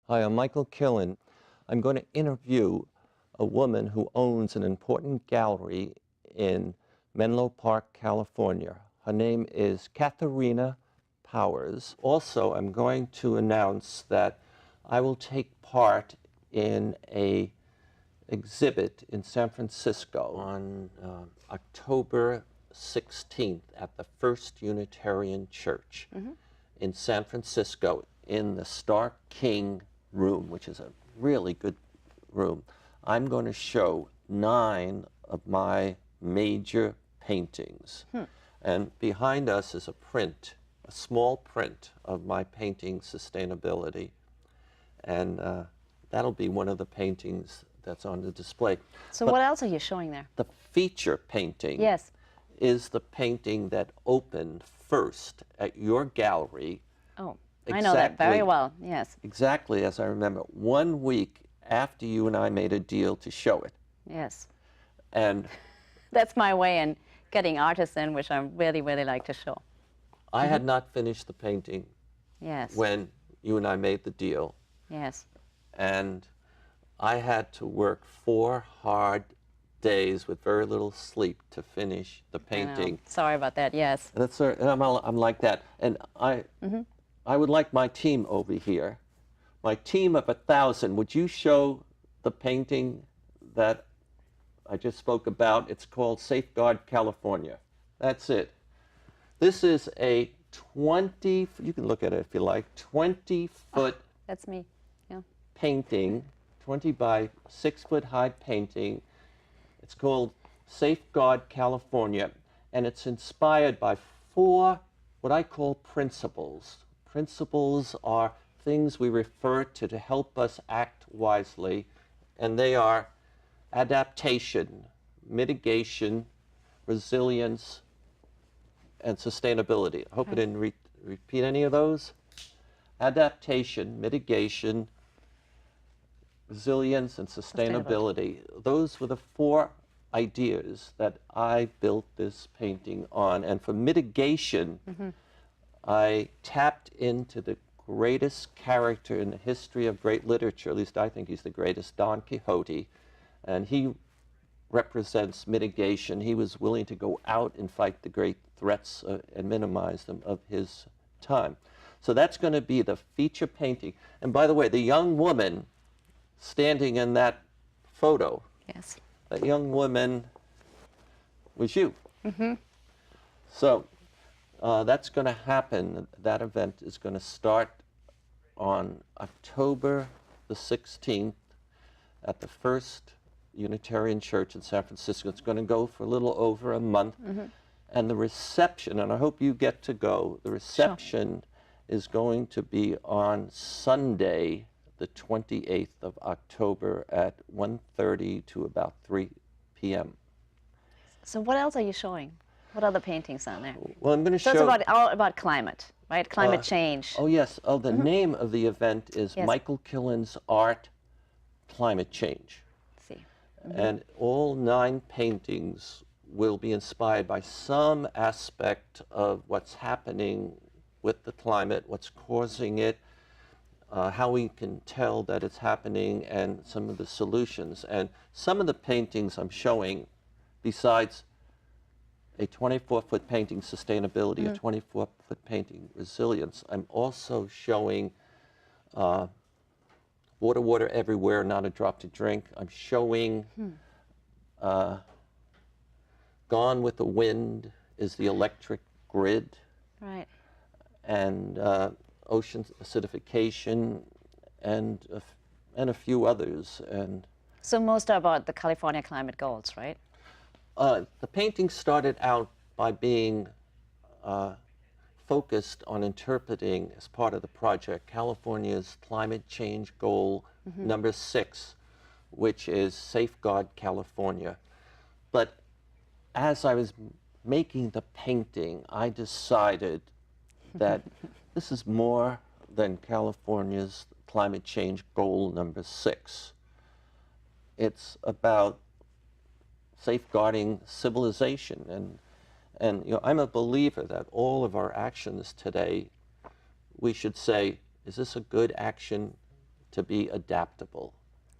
Hi, I'm Michael Killen. I'm going to interview a woman who owns an important gallery in Menlo Park, California. Her name is Katharina Powers. Also, I'm going to announce that I will take part in an exhibit in San Francisco on October 16th at the First Unitarian Church in San Francisco in the Stark King room, which is a really good room. I'm going to show 9 of my major paintings. And behind us is a print, a small print of my painting Sustainability. And that'll be one of the paintings that's on the display. So But what else are you showing there? the feature painting Yes. is the painting that opened first at your gallery. Oh, I know that very Exactly. well. Yes. Exactly as I remember, 1 week after you and I made a deal to show it. Yes. And That's my way in getting artists in, which I really, really like to show. I had not finished the painting Yes. when you and I made the deal. Yes. And I had to work 4 hard days with very little sleep to finish the I know. painting. Sorry about that. Yes. And that's, and I'm like that. And I would like my team over here. My team of 1,000, would you show the painting that I just spoke about? It's called Safeguard California. That's it. This is a 20, you can look at it if you like, 20-foot That's me. Yeah. painting, 20 by 6-foot high painting. It's called Safeguard California, and it's inspired by 4 what I call principles. Principles are things we refer to help us act wisely, and they are adaptation, mitigation, resilience, and sustainability. I hope I didn't repeat any of those. Adaptation, mitigation, resilience, and sustainability. Those were the 4 ideas that I built this painting on. And for mitigation, I tapped into the greatest character in the history of great literature, at least I think he's the greatest, Don Quixote, and he represents mitigation. He was willing to go out and fight the great threats and minimize them of his time. So that's going to be the feature painting. And by the way, the young woman standing in that photo, Yes. that young woman was you. So that's going to happen. That event is going to start on October the 16th at the First Unitarian Church in San Francisco. It's going to go for a little over a month. And the reception, and I hope you get to go, the reception is going to be on Sunday, the 28th of October at 1:30 to about 3 p.m. So what else are you showing? What other paintings on there? Well, I'm going to So show... it's all about climate, right? Climate change. Oh, yes. Oh, the name of the event is Yes. Michael Killen's Art, Climate Change. Let's see. And all 9 paintings will be inspired by some aspect of what's happening with the climate, what's causing it, how we can tell that it's happening, and some of the solutions. And some of the paintings I'm showing, besides a 24-foot painting, Sustainability, a 24-foot painting, Resilience, I'm also showing Water, Water Everywhere, Not a Drop to Drink. I'm showing Gone with the Wind is the Electric Grid, Right. and ocean acidification, and a few others. And So most are about the California climate goals, right? the painting started out by being focused on interpreting, as part of the project, California's climate change goal number 6, which is Safeguard California. But as I was making the painting, I decided that this is more than California's climate change goal number 6. It's about safeguarding civilization. And you know, I'm a believer that all of our actions today, we should say, is this a good action to be adaptable?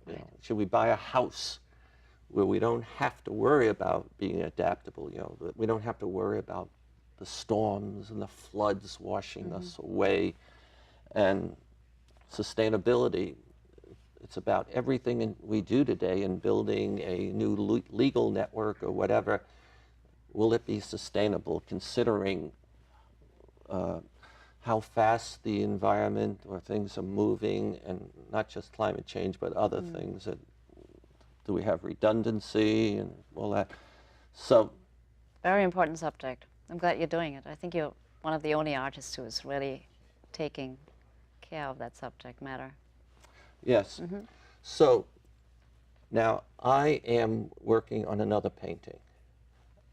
You know, should we buy a house where we don't have to worry about being adaptable? You know, we don't have to worry about the storms and the floods washing us away. And sustainability, it's about everything we do today in building a new legal network or whatever. Will it be sustainable considering how fast the environment or things are moving, and not just climate change, but other things? Do we have redundancy and all that? So, Very important subject. I'm glad you're doing it. I think you're one of the only artists who is really taking care of that subject matter. yes. So now I am working on another painting,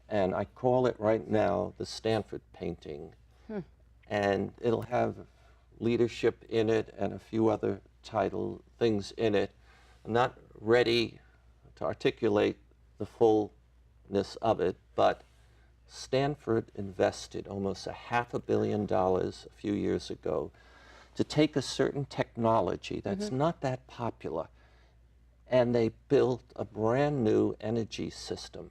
and I call it right now the Stanford painting. And it'll have leadership in it and a few other things in it. I'm not ready to articulate the fullness of it, but Stanford invested almost $500 million a few years ago to take a certain technology that's not that popular, and they built a brand new energy system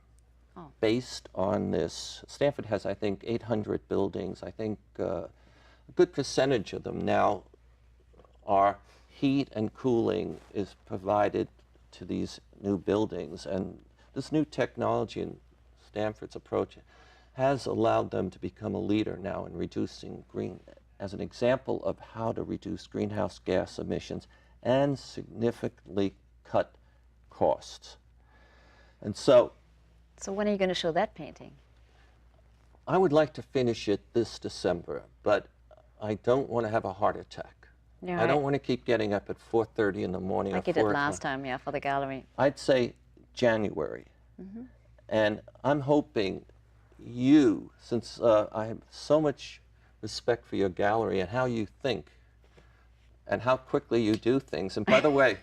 based on this. Stanford has, I think, 800 buildings. I think a good percentage of them now are heat and cooling is provided to these new buildings. And this new technology in Stanford's approach has allowed them to become a leader now in reducing as an example of how to reduce greenhouse gas emissions and significantly cut costs. And so when are you going to show that painting? I would like to finish it this December, but I don't want to have a heart attack. I don't want to keep getting up at 4:30 in the morning. Like you did last time, yeah, for the gallery. I'd say January. And I'm hoping you, since I have so much respect for your gallery and how you think and how quickly you do things. And by the way,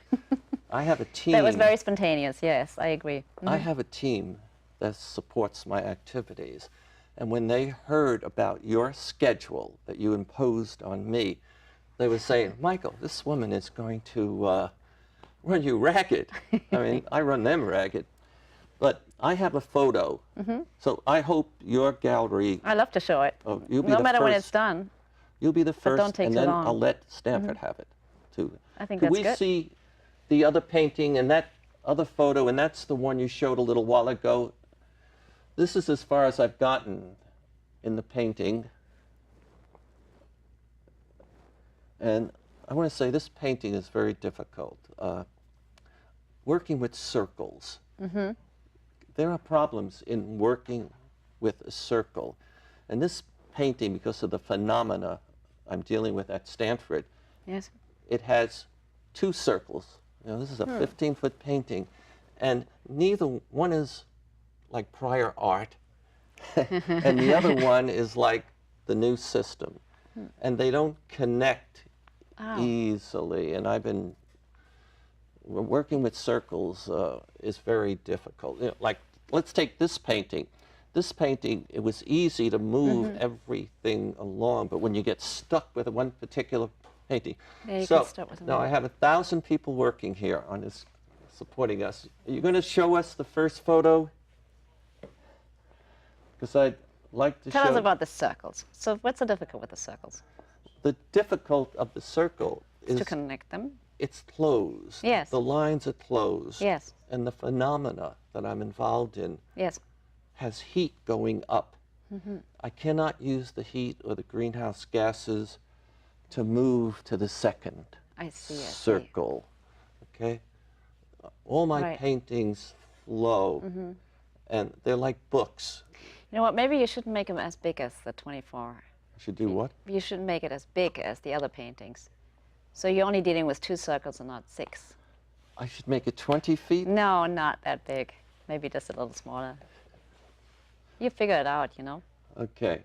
I have a team. That was very spontaneous, yes, I agree. I have a team that supports my activities. And when they heard about your schedule that you imposed on me, they were saying, Michael, this woman is going to run you ragged. I mean, I run them ragged. But I have a photo, so I hope your gallery... I love to show it, you'll be no the matter when first. it's done. You'll be the first, don't take and too then long. I'll let Stanford have it, too. I think Could that's we good. see the other painting and that other photo, and that's the one you showed a little while ago? This is as far as I've gotten in the painting. And I want to say this painting is very difficult. Working with circles. There are problems in working with a circle. And this painting, because of the phenomena I'm dealing with at Stanford, Yes. it has two circles. You know, this is a 15-foot painting, and neither one is like prior art, and the other one is like the new system. And they don't connect easily, and I've been working with circles is very difficult. You know, like, let's take this painting. This painting, it was easy to move everything along, but when you get stuck with one particular painting. Yeah, you so get stuck with now I have 1,000 people working here on this, supporting us. Are you going to show us the first photo? Because I'd like to Tell show... us about the circles. So what's the difficult with the circles? The difficult of the circle is... To connect them. It's closed. Yes. The lines are closed. Yes. And the phenomena that I'm involved in Yes. has heat going up. I cannot use the heat or the greenhouse gases to move to the second circle. Okay? All my paintings flow, and they're like books. You know what, maybe you shouldn't make them as big as the 24. I should do what? You shouldn't make it as big as the other paintings. So you're only dealing with 2 circles and not 6. I should make it 20 feet? No, not that big. Maybe just a little smaller. You figure it out, you know. Okay.